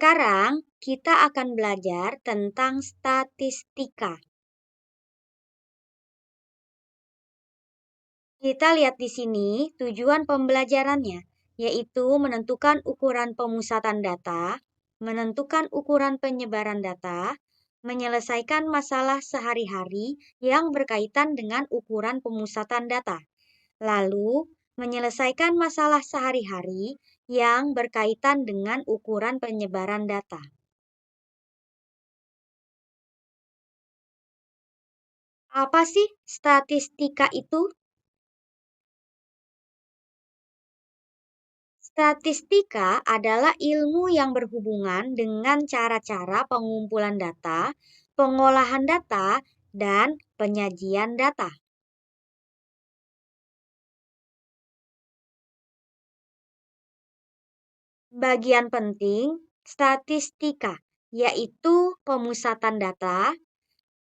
Sekarang kita akan belajar tentang statistika. Kita lihat di sini tujuan pembelajarannya, yaitu menentukan ukuran pemusatan data, menentukan ukuran penyebaran data, menyelesaikan masalah sehari-hari yang berkaitan dengan ukuran pemusatan data, lalu menyelesaikan masalah sehari-hari yang berkaitan dengan ukuran penyebaran data. Apa sih statistika itu? Statistika adalah ilmu yang berhubungan dengan cara-cara pengumpulan data, pengolahan data, dan penyajian data. Bagian penting statistika yaitu pemusatan data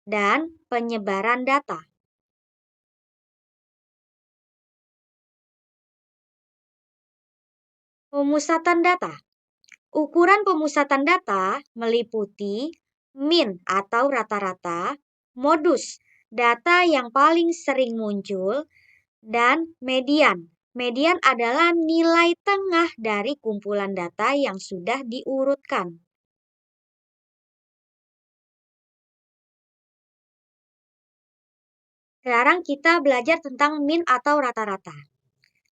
dan penyebaran data. Pemusatan data. Ukuran pemusatan data meliputi min atau rata-rata, modus, data yang paling sering muncul, dan median. Median adalah nilai tengah dari kumpulan data yang sudah diurutkan. Sekarang kita belajar tentang min atau rata-rata.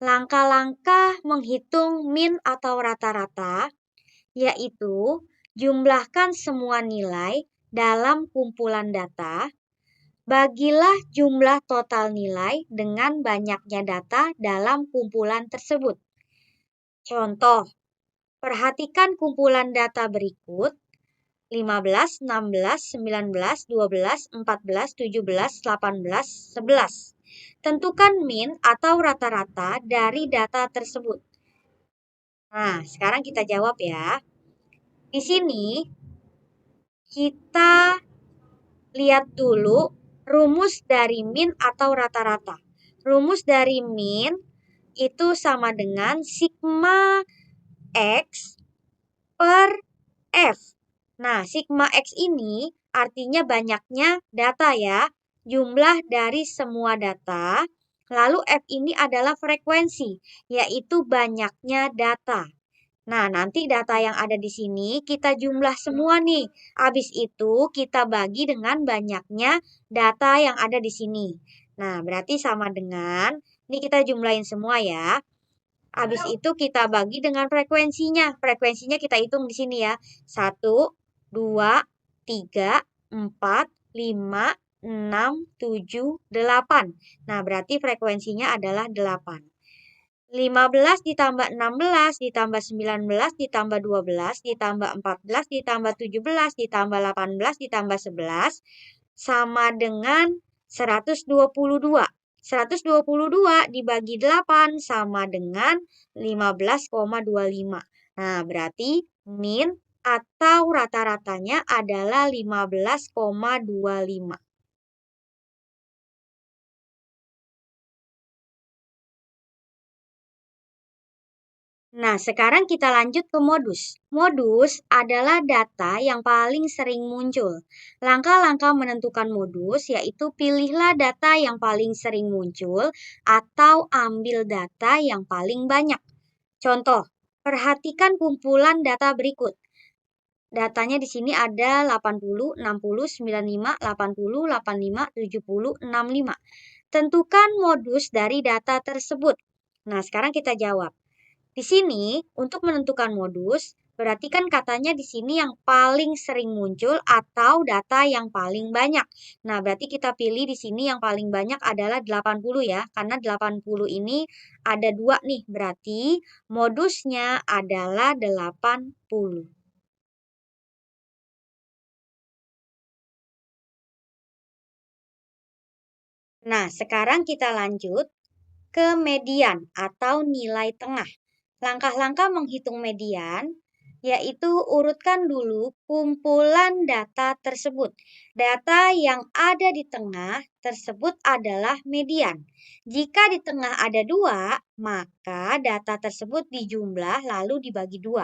Langkah-langkah menghitung min atau rata-rata yaitu jumlahkan semua nilai dalam kumpulan data, bagilah jumlah total nilai dengan banyaknya data dalam kumpulan tersebut. Contoh, perhatikan kumpulan data berikut: 15, 16, 19, 12, 14, 17, 18, 11. Tentukan min atau rata-rata dari data tersebut. Nah, sekarang kita jawab ya. Di sini kita lihat dulu rumus dari min atau rata-rata. Rumus dari min itu sama dengan sigma X per F. Nah, sigma X ini artinya banyaknya data ya, jumlah dari semua data. Lalu F ini adalah frekuensi, yaitu banyaknya data. Nah, nanti data yang ada di sini kita jumlah semua nih. Habis itu kita bagi dengan banyaknya data yang ada di sini. Nah, berarti sama dengan, ini kita jumlahin semua ya. Habis itu kita bagi dengan frekuensinya. Frekuensinya kita hitung di sini ya. 1, 2, 3, 4, 5, 6, 7, 8. Nah, berarti frekuensinya adalah 8. 15 ditambah 16 ditambah 19 ditambah 12 ditambah 14 ditambah 17 ditambah 18 ditambah 11 sama dengan 122. 122 dibagi 8 sama dengan 15,25. Nah, berarti min atau rata-ratanya adalah 15,25. Nah, sekarang kita lanjut ke modus. Modus adalah data yang paling sering muncul. Langkah-langkah menentukan modus yaitu pilihlah data yang paling sering muncul atau ambil data yang paling banyak. Contoh, perhatikan kumpulan data berikut. Datanya di sini ada 80, 60, 95, 80, 85, 70, 65. Tentukan modus dari data tersebut. Nah, sekarang kita jawab. Di sini, untuk menentukan modus, berarti kan katanya di sini yang paling sering muncul atau data yang paling banyak. Nah, berarti kita pilih di sini yang paling banyak adalah 80 ya, karena 80 ini ada 2 nih, berarti modusnya adalah 80. Nah, sekarang kita lanjut ke median atau nilai tengah. Langkah-langkah menghitung median yaitu urutkan dulu kumpulan data tersebut. Data yang ada di tengah tersebut adalah median. Jika di tengah ada 2, maka data tersebut dijumlah lalu dibagi 2.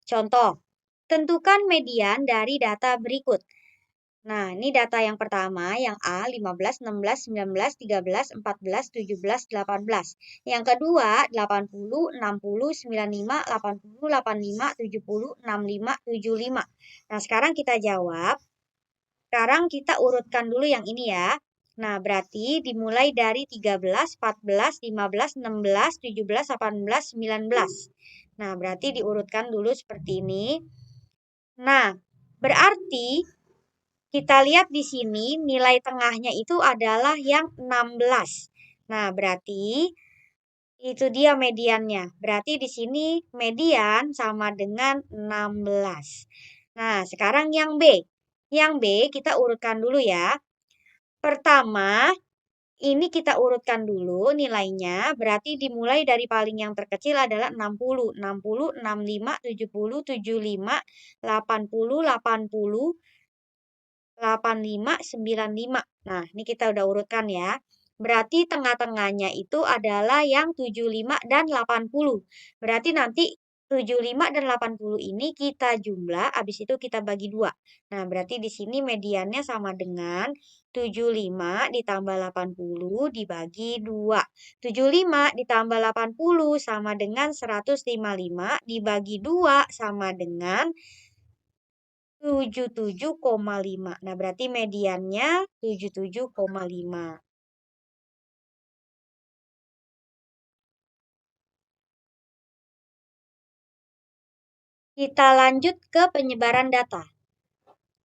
Contoh, Tentukan median dari data berikut. Nah, ini data yang pertama, yang A, 15, 16, 19, 13, 14, 17, 18. Yang kedua, 80, 60, 95, 80, 85, 70, 65, 75. Nah, sekarang kita jawab. Sekarang kita urutkan dulu yang ini ya. Nah, berarti dimulai dari 13, 14, 15, 16, 17, 18, 19. Nah, berarti diurutkan dulu seperti ini. Nah, berarti kita lihat di sini nilai tengahnya itu adalah yang 16. Nah, berarti itu dia mediannya. Berarti di sini median sama dengan 16. Nah, sekarang yang B. Yang B kita urutkan dulu ya. Pertama, ini kita urutkan dulu nilainya. Berarti dimulai dari paling yang terkecil adalah 60. 60, 65, 70, 75, 80, 80, 85, 95. Nah, ini kita udah urutkan ya. Berarti tengah-tengahnya itu adalah yang 75 dan 80. Berarti nanti 75 dan 80 ini kita jumlah, habis itu kita bagi 2. Nah, berarti di sini mediannya sama dengan 75 ditambah 80 dibagi 2. 75 ditambah 80 sama dengan 155 dibagi 2 sama dengan 77,5. Nah, berarti mediannya 77,5. Kita lanjut ke penyebaran data.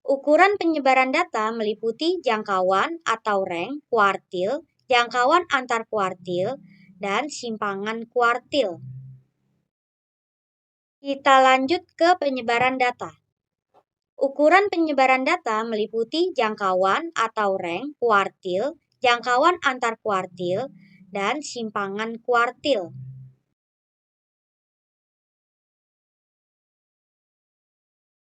Ukuran penyebaran data meliputi jangkauan atau rank kuartil, jangkauan antar kuartil, dan simpangan kuartil. Kita lanjut ke penyebaran data. Ukuran penyebaran data meliputi jangkauan atau rank kuartil, jangkauan antar kuartil, dan simpangan kuartil.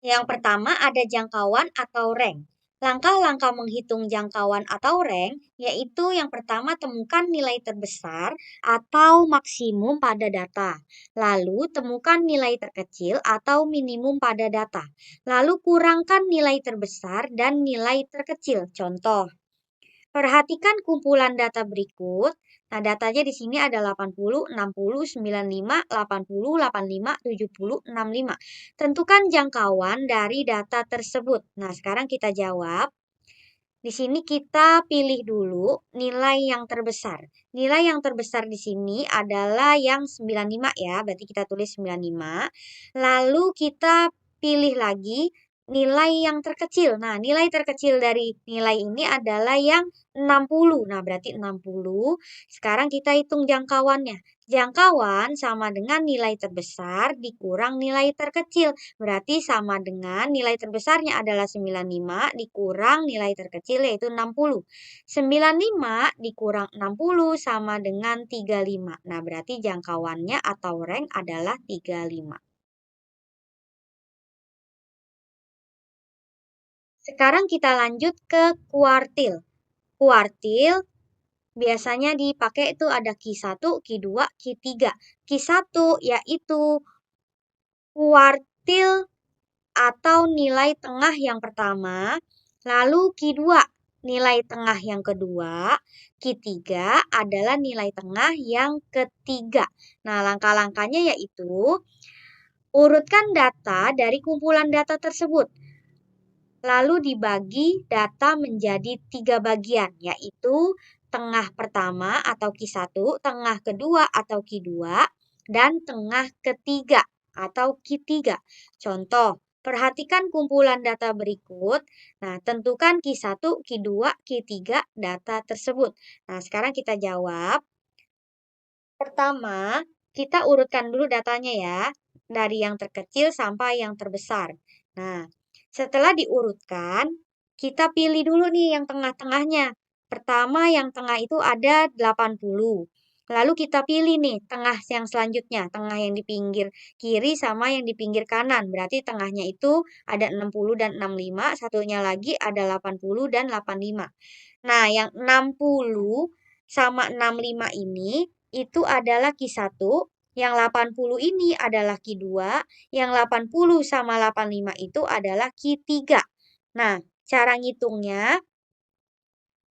Yang pertama ada jangkauan atau rank. Langkah-langkah menghitung jangkauan atau rank yaitu yang pertama temukan nilai terbesar atau maksimum pada data. Lalu temukan nilai terkecil atau minimum pada data. Lalu kurangkan nilai terbesar dan nilai terkecil. Contoh, perhatikan kumpulan data berikut. Nah, datanya di sini ada 80, 60, 95, 80, 85, 70, 65. Tentukan jangkauan dari data tersebut. Nah, sekarang kita jawab. Di sini kita pilih dulu nilai yang terbesar. Nilai yang terbesar di sini adalah yang 95 ya, berarti kita tulis 95. Lalu kita pilih lagi nilai yang terkecil. Nah, nilai terkecil dari nilai ini adalah yang 60. Nah, berarti 60. Sekarang kita hitung jangkauannya. Jangkauan sama dengan nilai terbesar dikurang nilai terkecil. Berarti sama dengan nilai terbesarnya adalah 95 dikurang nilai terkecil yaitu 60. 95 dikurang 60 sama dengan 35. Nah, berarti jangkauannya atau rank adalah 35. Sekarang kita lanjut ke kuartil. Kuartil biasanya dipakai itu ada Q1, Q2, Q3. Q1 yaitu kuartil atau nilai tengah yang pertama, lalu Q2 nilai tengah yang kedua, Q3 adalah nilai tengah yang ketiga. Nah, langkah-langkahnya yaitu urutkan data dari kumpulan data tersebut. Lalu dibagi data menjadi 3 bagian, yaitu tengah pertama atau Q1, tengah kedua atau Q2, dan tengah ketiga atau Q3. Contoh, perhatikan kumpulan data berikut. Nah, tentukan Q1, Q2, Q3 data tersebut. Nah, sekarang kita jawab. Pertama, kita urutkan dulu datanya ya, dari yang terkecil sampai yang terbesar. Nah, setelah diurutkan, kita pilih dulu nih yang tengah-tengahnya. Pertama, yang tengah itu ada 80. Lalu kita pilih nih tengah yang selanjutnya, tengah yang di pinggir kiri sama yang di pinggir kanan. Berarti tengahnya itu ada 60 dan 65, satunya lagi ada 80 dan 85. Nah, yang 60 sama 65 ini itu adalah Q1, Yang 80 ini adalah Q2, yang 80 sama 85 itu adalah Q3. Nah, cara ngitungnya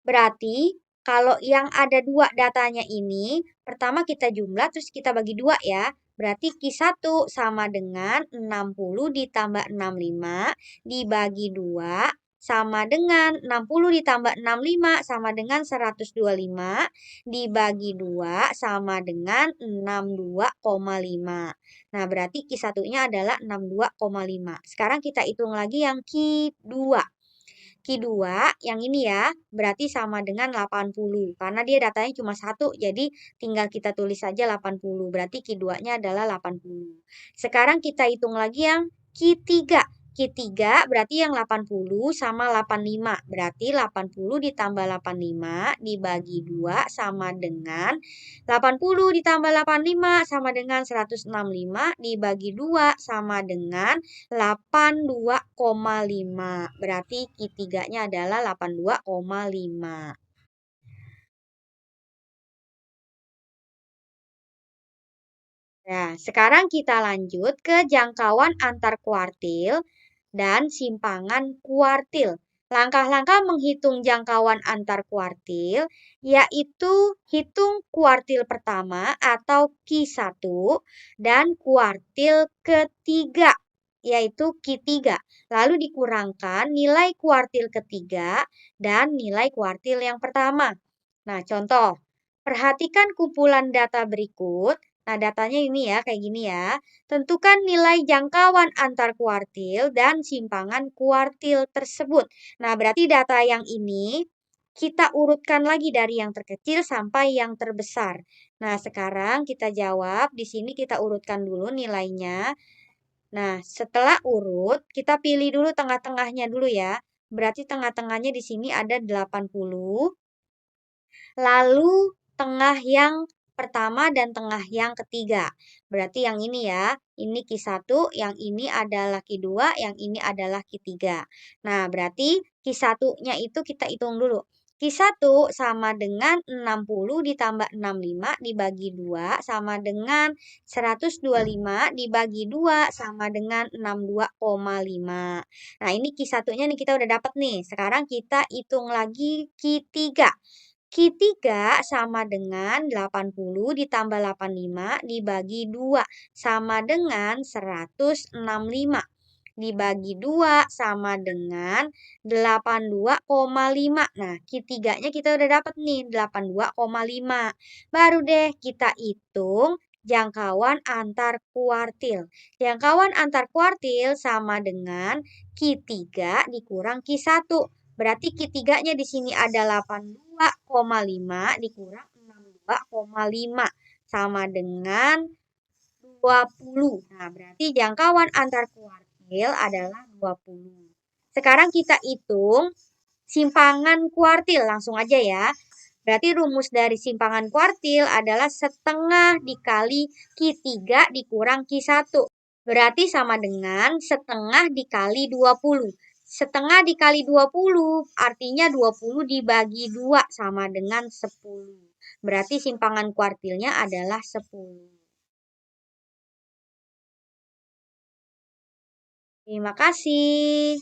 berarti kalau yang ada dua datanya ini, pertama kita jumlah terus kita bagi dua ya. Berarti Q1 sama dengan 60 ditambah 65 dibagi 2 sama dengan 60 ditambah 65 sama dengan 125 dibagi 2 sama dengan 62,5. Nah, berarti Q1-nya adalah 62,5. Sekarang kita hitung lagi yang Q2. Q2 yang ini ya, berarti sama dengan 80. Karena dia datanya cuma satu, jadi tinggal kita tulis saja 80. Berarti Q2-nya adalah 80. Sekarang kita hitung lagi yang Q3. Q3 berarti yang 80 sama 85. Berarti 80 ditambah 85 dibagi 2 sama dengan 80 ditambah 85 sama dengan 165 dibagi 2 sama dengan 82,5. Berarti Q3-nya adalah 82,5. Nah, sekarang kita lanjut ke jangkauan antar kuartil dan simpangan kuartil. Langkah-langkah menghitung jangkauan antar kuartil yaitu hitung kuartil pertama atau Q1 dan kuartil ketiga yaitu Q3. Lalu dikurangkan nilai kuartil ketiga dan nilai kuartil yang pertama. Nah, contoh. Perhatikan kumpulan data berikut. Nah, datanya ini ya, kayak gini ya. Tentukan nilai jangkauan antar kuartil dan simpangan kuartil tersebut. Nah, berarti data yang ini kita urutkan lagi dari yang terkecil sampai yang terbesar. Nah, sekarang kita jawab. Di sini kita urutkan dulu nilainya. Nah, setelah urut, kita pilih dulu tengah-tengahnya dulu ya. Berarti tengah-tengahnya di sini ada 80. Lalu tengah yang pertama dan tengah yang ketiga. Berarti yang ini ya, ini Q1, yang ini adalah Q2, yang ini adalah Q3. Nah, berarti Q1-nya itu kita hitung dulu. Q1 sama dengan 60 ditambah 65 dibagi 2 sama dengan 125 dibagi 2 sama dengan 62,5. Nah, ini Q1-nya nih kita udah dapat nih. Sekarang kita hitung lagi Q3. Q3 sama dengan 80 ditambah 85 dibagi 2 sama dengan 165. Dibagi 2 sama dengan 82,5. Nah, Q3-nya kita udah dapat nih 82,5. Baru deh kita hitung jangkauan antar kuartil. Jangkauan antar kuartil sama dengan Q3 dikurang Q1. Berarti Q3-nya di sini ada 82,5 dikurang 62,5 sama dengan 20. Nah, berarti jangkauan antar kuartil adalah 20. Sekarang kita hitung simpangan kuartil. Langsung aja ya. Berarti rumus dari simpangan kuartil adalah setengah dikali Q3 dikurang Q1. Berarti sama dengan setengah dikali 20. Setengah dikali 20 artinya 20 dibagi 2 sama dengan 10. Berarti simpangan kuartilnya adalah 10. Terima kasih.